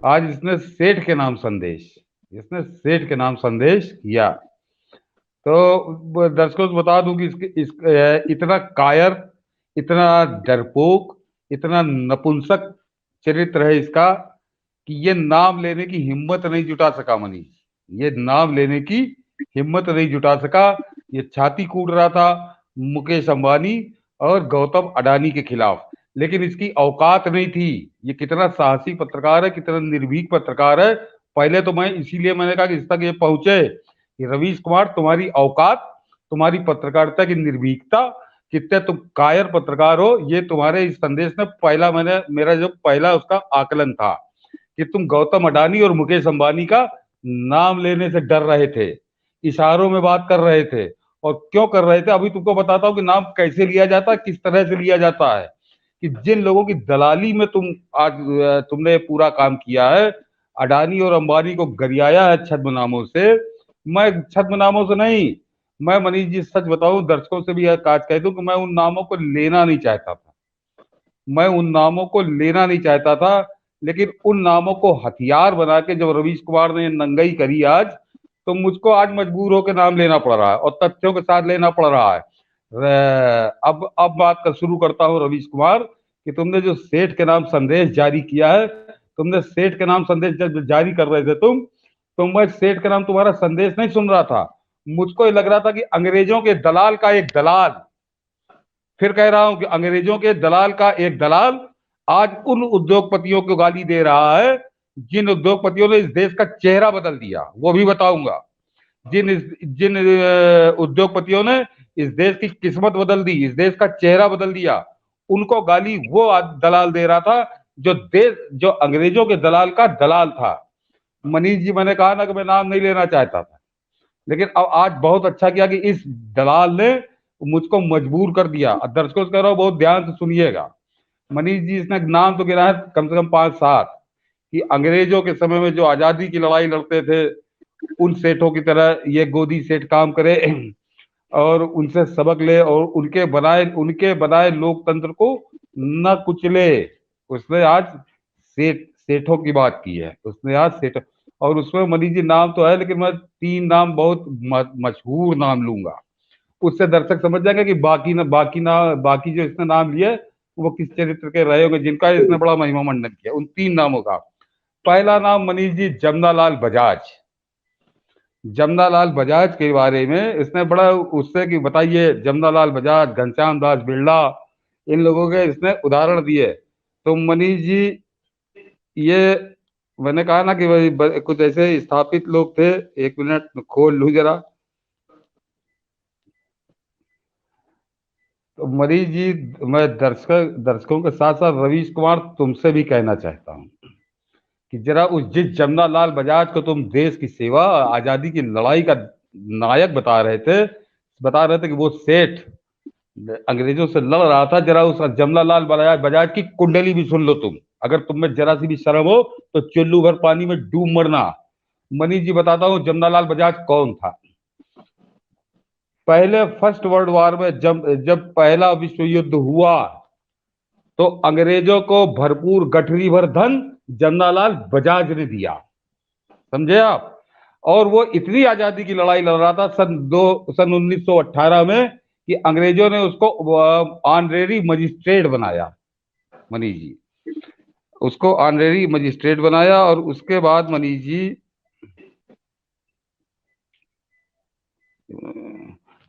आज इसने सेठ के नाम संदेश किया। तो दर्शकों को बता दूं कि इतना कायर, इतना डरपोक, इतना नपुंसक चरित्र है इसका कि ये नाम लेने की हिम्मत नहीं जुटा सका मनीष। ये नाम लेने की हिम्मत नहीं जुटा सका। ये छाती कूट रहा था मुकेश अंबानी और गौतम अडानी के खिलाफ, लेकिन इसकी औकात नहीं थी। ये कितना साहसी पत्रकार है, कितना निर्भीक पत्रकार है। पहले तो मैं इसीलिए मैंने कहा कि इस तक ये पहुंचे कि रवीश कुमार, तुम्हारी औकात, तुम्हारी पत्रकारिता की निर्भीकता, कितने तुम कायर पत्रकार हो, ये तुम्हारे इस संदेश में पहला मैंने मेरा जो पहला उसका आकलन था कि तुम गौतम अडानी और मुकेश अंबानी का नाम लेने से डर रहे थे, इशारों में बात कर रहे थे। और क्यों कर रहे थे अभी तुमको बताता हूं कि नाम कैसे लिया जाता है, किस तरह से लिया जाता है। कि जिन लोगों की दलाली में आज तुमने पूरा काम किया है, अडानी और अंबानी को गरियाया है छद्म नामों से। मैं छद्म नामों से नहीं, मैं मनीष जी सच बताऊं, दर्शकों से भी यह काज कह दूं कि मैं उन नामों को लेना नहीं चाहता था। मैं उन नामों को लेना नहीं चाहता था, लेकिन उन नामों को हथियार बना के जब रवीश कुमार ने नंगई करी आज, तो मुझको आज मजबूर होकर नाम लेना पड़ रहा है और तथ्यों के साथ लेना पड़ रहा है। अब बात कर शुरू करता हूं रवीश कुमार कि तुमने जो सेठ के नाम संदेश जारी किया है, तुमने सेठ के नाम संदेश जब जारी कर रहे थे तो मैं सेठ के नाम तुम्हारा संदेश नहीं सुन रहा था। मुझको ये लग रहा था कि अंग्रेजों के दलाल का एक दलाल, फिर कह रहा हूं कि अंग्रेजों के दलाल का एक दलाल आज उन उद्योगपतियों को गाली दे रहा है जिन उद्योगपतियों ने इस देश का चेहरा बदल दिया, वो भी बताऊंगा। जिन उद्योगपतियों ने इस देश की किस्मत बदल दी, इस देश का चेहरा बदल दिया, उनको गाली वो दलाल दे रहा था जो अंग्रेजों के दलाल का दलाल था। मनीष जी, मैंने कहा ना कि मैं नाम नहीं लेना चाहता था, लेकिन अब आज बहुत अच्छा किया कि इस दलाल ने मुझको मजबूर कर दिया। दर्शकों से कह रहा हूं बहुत ध्यान से सुनिएगा। मनीष जी, इसने नाम तो गिना है कम से कम 5-7 कि अंग्रेजों के समय में जो आजादी की लड़ाई लड़ते थे, उन सेठों की तरह ये गोदी सेठ काम करे और उनसे सबक ले और उनके बनाए लोकतंत्र को न कुचले। उसने आज सेठों की बात की है, उसने आज सेठ। और उसमें मनीष जी नाम तो है, लेकिन मैं 3 नाम बहुत मशहूर नाम लूंगा, उससे दर्शक समझ जाएंगे कि बाकी जो इसने नाम लिए वो किस चरित्र के रहे होंगे जिनका इसने बड़ा महिमा मंडन किया। उन 3 नामों का पहला नाम मनीष जी जमनालाल बजाज। जमनालाल बजाज के बारे में इसने बड़ा उससे कि बताइए, जमनालाल बजाज, घनश्याम दास बिरला, इन लोगों के इसने उदाहरण दिए। तो मनीष जी, ये मैंने कहा ना कि भाई कुछ ऐसे स्थापित लोग थे। एक मिनट खोल लू जरा। तो मनीष जी, मैं दर्शकों के साथ साथ रवीश कुमार तुमसे भी कहना चाहता हूँ कि जरा उस जिस जमनालाल बजाज को तुम देश की सेवा, आजादी की लड़ाई का नायक बता रहे थे कि वो सेठ अंग्रेजों से लड़ रहा था, जरा उस जमनालाल बजाज की कुंडली भी सुन लो तुम। अगर तुम में जरा सी भी शर्म हो तो चुल्लू भर पानी में डूब मरना। मनीष जी, बताता हूँ जमनालाल बजाज कौन था। पहले फर्स्ट वर्ल्ड वॉर में जब जब पहला विश्व युद्ध हुआ, तो अंग्रेजों को भरपूर गठरी भर धन जमनालाल बजाज ने दिया, समझे आप। और वो इतनी आजादी की लड़ाई लड़ रहा था सन 1918 में कि अंग्रेजों ने उसको ऑनरेरी मजिस्ट्रेट बनाया। मनीष जी, उसको ऑनरेरी मजिस्ट्रेट बनाया और उसके बाद मनीष जी,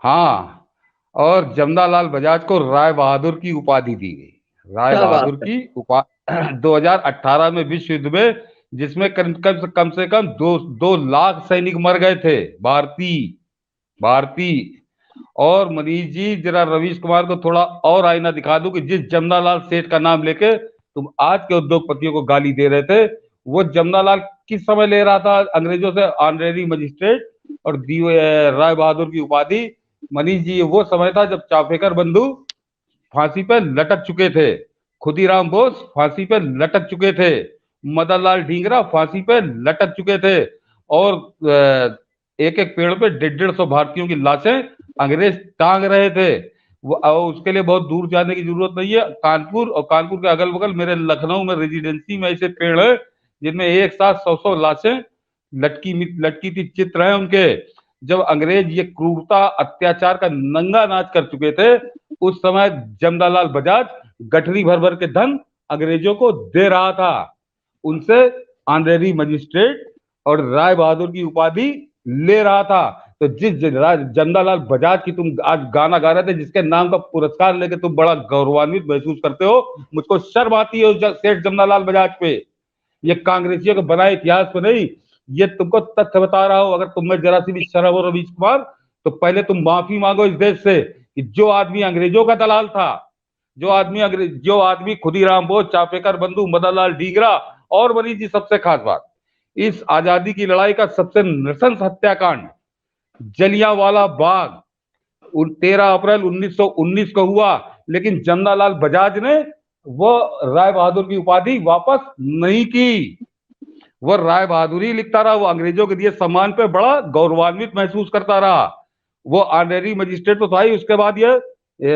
हाँ, और जमनालाल बजाज को राय बहादुर की उपाधि दी गई। राय क्या बात बहादुर है। की उपा 2018 में विश्व युद्ध में, जिसमें कम से कम 2 लाख सैनिक मर गए थे, भारतीय भारतीय। और मनीष जी, जरा रवीश कुमार को थोड़ा और आईना दिखा दूं कि जिस जमनालाल सेठ का नाम लेके तुम आज के उद्योगपतियों को गाली दे रहे थे, वो जमनालाल किस समय ले रहा था अंग्रेजों से ऑनरेरी मजिस्ट्रेट और राय बहादुर की उपाधि। मनीष जी, ये वो समय था जब चाफेकर बंधु फांसी पर लटक चुके थे, खुदीराम बोस फांसी पर लटक चुके थे, मदन लाल ढींगरा फांसी पर लटक चुके थे, और एक एक पेड़ पे 150-150 भारतीयों की लाशें अंग्रेज टांग रहे थे। उसके लिए बहुत दूर जाने की जरूरत नहीं है। कानपुर और कानपुर के अगल बगल मेरे लखनऊ में रेजिडेंसी में ऐसे पेड़ है जिनमें एक साथ 100-100 लाशें लटकी लटकी थी, चित्र हैं उनके। जब अंग्रेज ये क्रूरता अत्याचार का नंगा नाच कर चुके थे, उस समय जमनालाल बजाज गठरी भर भर के धन अंग्रेजों को दे रहा था, उनसे ऑनरेरी मजिस्ट्रेट और राय बहादुर की उपाधि ले रहा था। तो जिस जमनालाल बजाज की तुम आज गाना गा रहे थे, जिसके नाम का पुरस्कार लेके तुम बड़ा गौरवान्वित महसूस करते हो, मुझको शर्म आती है उस सेठ जमनालाल बजाज पे। ये कांग्रेसियों के बनाए इतिहास पे नहीं, ये तुमको तथ्य बता रहा हूं। अगर तुम्हें जरा सी भी शर्म हो रवीश कुमार, तो पहले तुम माफी मांगो इस देश से कि जो आदमी अंग्रेजों का दलाल था, जो आदमी खुदीराम बोस, चापेकर बंधु, मदन लाल डीगरा और मनीष जी, सबसे खास बात, इस आजादी की लड़ाई का सबसे नृशंस हत्याकांड जलियांवाला बाग 13 अप्रैल 1919 को हुआ, लेकिन जमनालाल बजाज ने वो राय बहादुर की उपाधि वापस नहीं की। वो राय बहादुरी लिखता रहा, वो अंग्रेजों के दिए सम्मान पे बड़ा गौरवान्वित महसूस करता रहा। वो ऑनरेरी मजिस्ट्रेट तो था ही, उसके बाद ये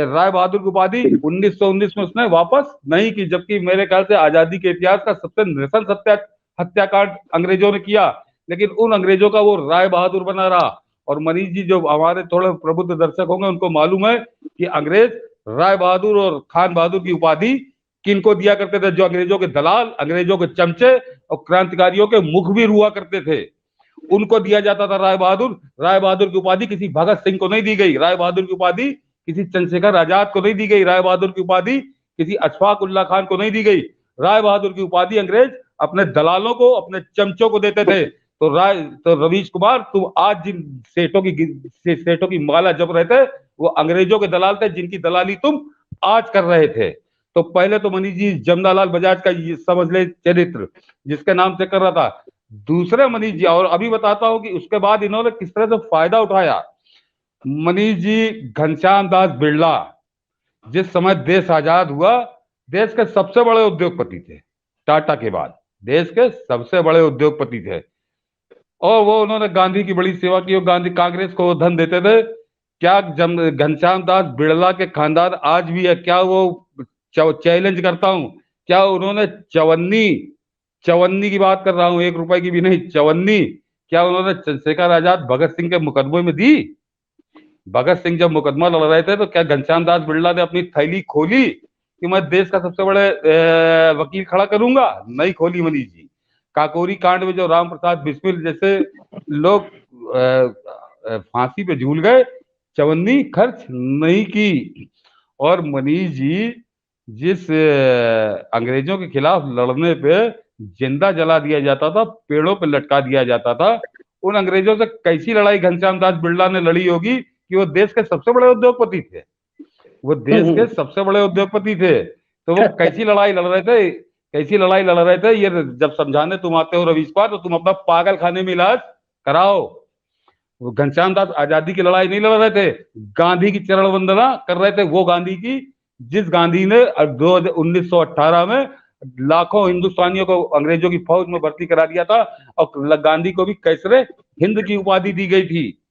राय बहादुर की उपाधि 1919 में उसने वापस नहीं की, जबकि मेरे ख्याल से आजादी के इतिहास का सबसे नृशंस हत्याकांड अंग्रेजों ने किया, लेकिन उन अंग्रेजों का वो राय बहादुर बना रहा। और मनीष जी, जो हमारे थोड़े प्रबुद्ध दर्शक होंगे, उनको मालूम है कि अंग्रेज राय बहादुर और खान बहादुर की उपाधि किनको दिया करते थे? जो अंग्रेजों के दलाल, अंग्रेजों के चमचे और क्रांतिकारियों के मुखबिर हुआ करते थे, उनको दिया जाता था राय बहादुर। राय बहादुर की उपाधि किसी भगत सिंह को नहीं दी गई, राय बहादुर की उपाधि किसी चंद्रशेखर आजाद को नहीं दी गई, राय बहादुर की उपाधि किसी अशफाक उल्ला खान को नहीं दी गई। राय बहादुर की उपाधि अंग्रेज अपने दलालों को, अपने चमचों को देते थे। तो रवीश कुमार, तुम आज जिन सेठों की माला जप रहे थे, वो अंग्रेजों के दलाल थे, जिनकी दलाली तुम आज कर रहे थे। तो पहले तो मनीष जी जमनालाल बजाज का ये समझ ले चरित्र, जिसके नाम से कर रहा था। दूसरे मनीष जी, और अभी बताता हूं कि उसके बाद इन्होंने किस तरह से फायदा उठाया। मनीष जी घनश्याम दास बिरला जिस समय देश आजाद हुआ, देश के सबसे बड़े उद्योगपति थे, टाटा के बाद देश के सबसे बड़े उद्योगपति थे। और वो उन्होंने गांधी की बड़ी सेवा की, गांधी कांग्रेस को धन देते थे। क्या घनश्याम दास बिरला के खानदान आज भी है? क्या वो, चैलेंज करता हूं, क्या उन्होंने चवन्नी चवन्नी की बात कर रहा हूं, 1 रुपए की भी नहीं, चवन्नी, क्या उन्होंने चंद्रशेखर आजाद भगत सिंह के मुकदमे में दी? भगत सिंह जब मुकदमा लड़ रहे थे, तो क्या घनश्याम दास बिरला ने अपनी थैली खोली कि मैं देश का सबसे बड़े वकील खड़ा करूंगा? नहीं खोली मनीष जी। काकोरी कांड में जो राम प्रसाद बिस्मिल जैसे लोग फांसी पे झूल गए, चवन्नी खर्च नहीं की। और मनीष जी, जिस अंग्रेजों के खिलाफ लड़ने पे जिंदा जला दिया जाता था, पेड़ों पे लटका दिया जाता था, उन अंग्रेजों से कैसी लड़ाई घनश्याम दास बिरला ने लड़ी होगी कि वो देश के सबसे बड़े उद्योगपति थे। वो देश के सबसे बड़े उद्योगपति थे, तो वो कैसी लड़ाई लड़ रहे थे, कैसी लड़ाई लड़ रहे थे? ये जब समझाने तुम आते हो रवीश कुमार, तो तुम अपना पागल खाने में इलाज कराओ। वो घनश्याम दास आजादी की लड़ाई नहीं लड़ रहे थे, गांधी की चरण वंदना कर रहे थे। वो गांधी की, जिस गांधी ने 1918 में लाखों हिंदुस्तानियों को अंग्रेजों की फौज में भर्ती करा दिया था, और गांधी को भी कैसरे हिंद की उपाधि दी गई थी।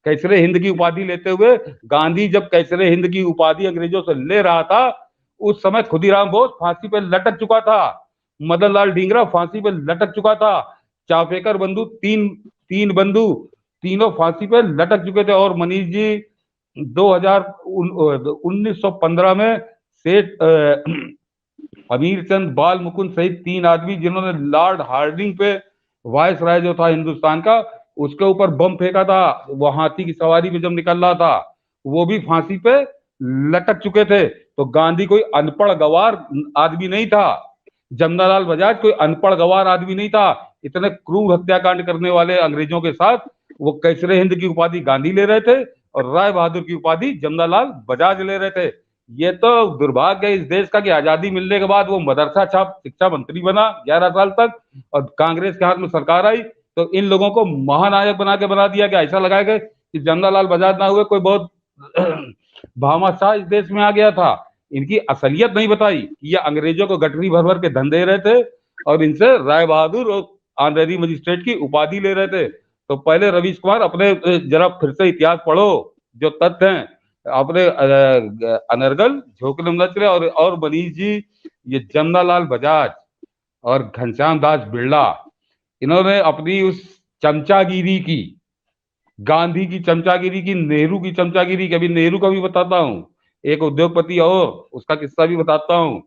कैसरे हिंद की उपाधि लेते हुए गांधी जब कैसरे हिंद की उपाधि अंग्रेजों से ले रहा था, उस समय खुदीराम बोस फांसी पे लटक चुका था, मदन लाल ढींगरा फांसी पे लटक चुका था, चापेकर बंधु, तीन बंधु, तीनों फांसी पे लटक चुके थे। और मनीष जी 1915 में सेठ अमीर चंद बाल मुकुंद सहित 3 आदमी, जिन्होंने लॉर्ड हार्डिंग पे, वायस राय जो था हिंदुस्तान का, उसके ऊपर बम फेंका था, वो हाथी की सवारी में जब निकल रहा था, वो भी फांसी पे लटक चुके थे। तो गांधी कोई अनपढ़ गवार आदमी नहीं था, जमनालाल बजाज कोई अनपढ़ गवार आदमी नहीं था। इतने क्रूर हत्याकांड करने वाले अंग्रेजों के साथ वो कैसरे हिंद की उपाधि गांधी ले रहे थे, और राय बहादुर की उपाधि जमनालाल बजाज ले रहे थे। ये तो दुर्भाग्य है इस देश का कि आजादी मिलने के बाद वो मदरसा छाप शिक्षा मंत्री बना 11 साल तक, और कांग्रेस के हाथ में सरकार आई, तो इन लोगों को महानायक बना दिया गया। ऐसा लगाया गया कि जमनालाल बजाज ना हुए कोई बहुत भामाशाह इस देश में आ गया था। इनकी असलियत नहीं बताई कि ये अंग्रेजों को गठरी भर भर के धन दे रहे थे, और इनसे राय बहादुर और ऑनरेरी मजिस्ट्रेट की उपाधि ले रहे थे। तो पहले रवीश कुमार अपने जरा फिर से इतिहास पढ़ो, जो तथ्य हैं अपने अनर्गल झोंकने में न चले। और मनीष जी, ये जमनालाल बजाज और घनश्याम दास बिरला, इन्होंने अपनी उस चमचागिरी की, गांधी की चमचागिरी की, नेहरू की चमचागिरी की, अभी नेहरू का भी बताता हूँ, एक उद्योगपति और उसका किस्सा भी बताता हूँ।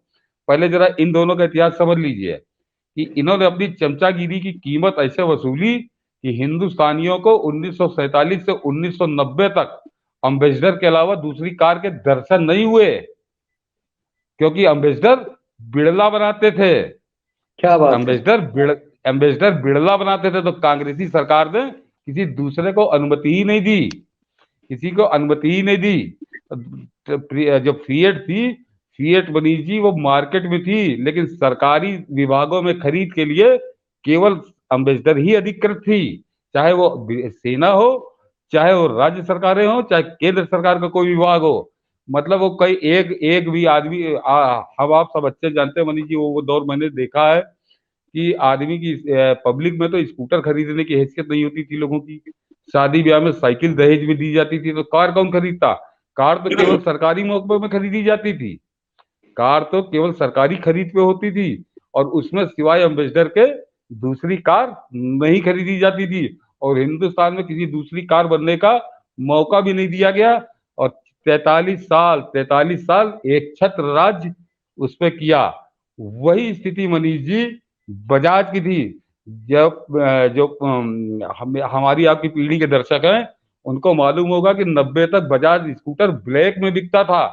पहले जरा इन दोनों का इतिहास समझ लीजिए कि इन्होंने अपनी चमचागिरी की कीमत ऐसे वसूली कि हिंदुस्तानियों को 1947 से 1990 तक अम्बेसडर के अलावा दूसरी कार के दर्शन नहीं हुए, क्योंकि अम्बेसडर बिड़ला बनाते थे। क्या बात है। एम्बेसडर बिड़ एम्बेसडर बिड़ला बनाते थे, तो कांग्रेसी सरकार ने किसी दूसरे को अनुमति ही नहीं दी, किसी को अनुमति ही नहीं दी। जो फिएट थी, फिएट मनीष जी, वो मार्केट में थी, लेकिन सरकारी विभागों में खरीद के लिए केवल अम्बेसडर ही अधिकृत थी, चाहे वो सेना हो, चाहे वो राज्य सरकारें हो, चाहे केंद्र सरकार का कोई विभाग हो। मतलब वो कई एक एक भी आदमी, हम आप सब अच्छे जानते हैं मनीष जी, वो दौर मैंने देखा है कि आदमी की पब्लिक में तो स्कूटर खरीदने की हैसियत नहीं होती थी लोगों की। शादी ब्याह में साइकिल दहेज में दी जाती थी, तो कार कौन खरीदता? कार तो केवल सरकारी मौके में खरीदी जाती थी, कार तो केवल सरकारी खरीद पे होती थी, और उसमें सिवाय अम्बेसडर के दूसरी कार नहीं खरीदी जाती थी, और हिंदुस्तान में किसी दूसरी कार बनने का मौका भी नहीं दिया गया। और 43 साल एक छत्र राज्य उस पे किया। वही स्थिति मनीष जी बजाज की थी। जब जो हमारी आपकी पीढ़ी के दर्शक हैं, उनको मालूम होगा कि 90 तक बजाज स्कूटर ब्लैक में बिकता था।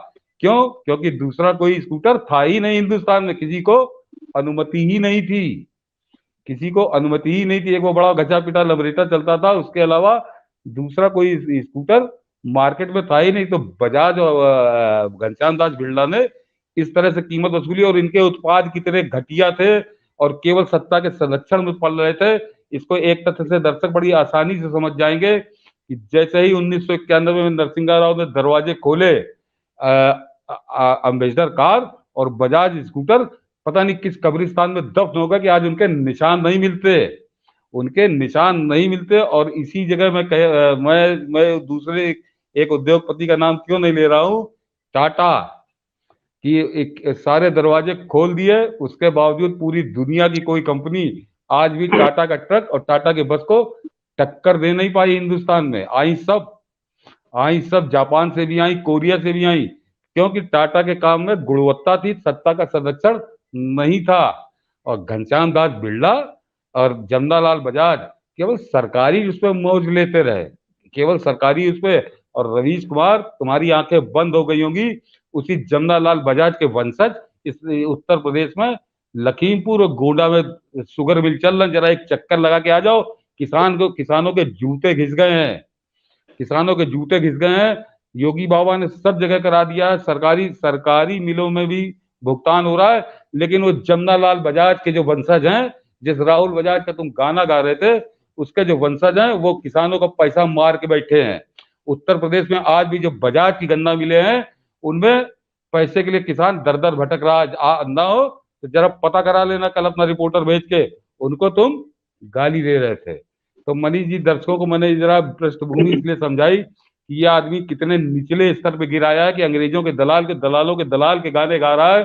क्यों? क्योंकि दूसरा कोई स्कूटर था ही नहीं हिंदुस्तान में, किसी को अनुमति ही नहीं थी, किसी को अनुमति ही नहीं थी। एक वो बड़ा घचा पिटा लबरेटा चलता था, उसके अलावा दूसरा कोई स्कूटर मार्केट में था ही नहीं। तो बजाज और घनश्याम दास बिरला ने इस तरह से कीमत वसूली, और इनके उत्पाद कितने घटिया थे और केवल सत्ता के संरक्षण में पड़ रहे थे, इसको एक तथ्य से दर्शक बड़ी आसानी से समझ जाएंगे कि जैसे ही 1991 में नरसिंह राव ने दरवाजे खोले अम्बेसडर कार और बजाज स्कूटर, पता नहीं किस कब्रिस्तान में दफन होगा कि आज उनके निशान नहीं मिलते, उनके निशान नहीं मिलते। और इसी जगह मैं दूसरे एक उद्योगपति का नाम क्यों नहीं ले रहा हूं, टाटा, कि एक सारे दरवाजे खोल दिए, उसके बावजूद पूरी दुनिया की कोई कंपनी आज भी टाटा का ट्रक और टाटा के बस को टक्कर दे नहीं पाई। हिंदुस्तान में आई सब जापान से भी आई, कोरिया से भी आई, क्योंकि टाटा के काम में गुणवत्ता थी, सत्ता का संरक्षण नहीं था। और घनश्याम दास बिरला और जमनालाल बजाज केवल सरकारी उस पर मौज लेते रहे, केवल सरकारी उस पर। और रवीश कुमार, तुम्हारी आंखें बंद हो गई होंगी, उसी जमनालाल बजाज के वंशज इस उत्तर प्रदेश में लखीमपुर और गोंडा में शुगर मिल चल रहा, जरा एक चक्कर लगा के आ जाओ। किसानों के जूते घिस गए हैं, किसानों के जूते घिस गए हैं। योगी बाबा ने सब जगह करा दिया है, सरकारी सरकारी मिलों में भी भुगतान हो रहा है, लेकिन वो जमनालाल बजाज के जो वंशज हैं, जिस राहुल बजाज का तुम गाना गा रहे थे, उसके जो वंशज हैं, वो किसानों का पैसा मार के बैठे हैं। उत्तर प्रदेश में आज भी जो बजाज की गन्ना मिले हैं, उनमें पैसे के लिए किसान दर दर भटक रहा है। ना हो तो जरा पता करा लेना, कल अपना रिपोर्टर भेज के, उनको तुम गाली दे रहे थे। तो मनीष जी, दर्शकों को मैंने जरा पृष्ठभूमि इसलिए समझाई कि ये आदमी कितने निचले स्तर पे गिराया है, कि अंग्रेजों के दलालों के दलाल के गाने गा रहा है।